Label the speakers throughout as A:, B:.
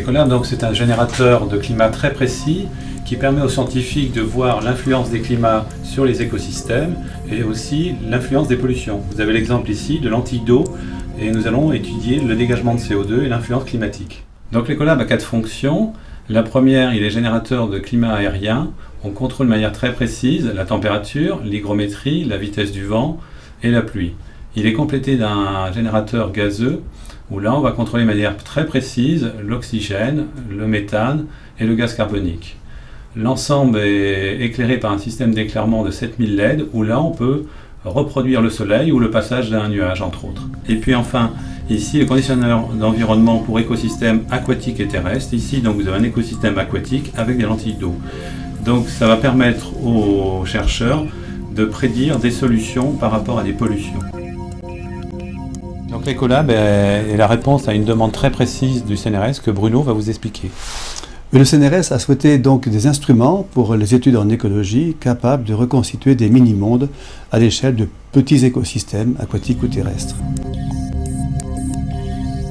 A: L'écolab, donc, c'est un générateur de climat très précis qui permet aux scientifiques de voir l'influence des climats sur les écosystèmes et aussi l'influence des pollutions. Vous avez l'exemple ici de lentilles d'eau et nous allons étudier le dégagement de CO2 et l'influence climatique. Donc l'écolab a 4 fonctions. La première, il est générateur de climat aérien. On contrôle de manière très précise la température, l'hygrométrie, la vitesse du vent et la pluie. Il est complété d'un générateur gazeux où là on va contrôler de manière très précise l'oxygène, le méthane et le gaz carbonique. L'ensemble est éclairé par un système d'éclairement de 7000 LED où là on peut reproduire le soleil ou le passage d'un nuage entre autres. Et puis enfin, ici le conditionneur d'environnement pour écosystèmes aquatiques et terrestres. Ici donc vous avez un écosystème aquatique avec des lentilles d'eau. Donc ça va permettre aux chercheurs de prédire des solutions par rapport à des pollutions. Donc l'écolab est la réponse à une demande très précise du CNRS que Bruno va vous expliquer.
B: Le CNRS a souhaité donc des instruments pour les études en écologie capables de reconstituer des mini-mondes à l'échelle de petits écosystèmes aquatiques ou terrestres.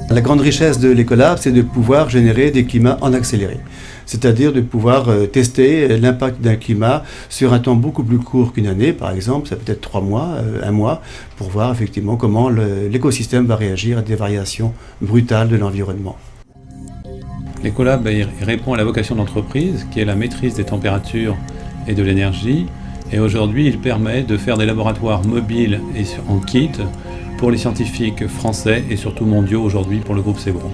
B: La grande richesse de l'écolab, c'est de pouvoir générer des climats en accéléré, c'est-à-dire de pouvoir tester l'impact d'un climat sur un temps beaucoup plus court qu'une année, par exemple, ça peut être 3 mois, 1 mois, pour voir effectivement comment l'écosystème va réagir à des variations brutales de l'environnement.
A: L'écolab répond à la vocation d'entreprise, qui est la maîtrise des températures et de l'énergie. Et aujourd'hui, il permet de faire des laboratoires mobiles et en kit pour les scientifiques français et surtout mondiaux aujourd'hui pour le groupe Sebron.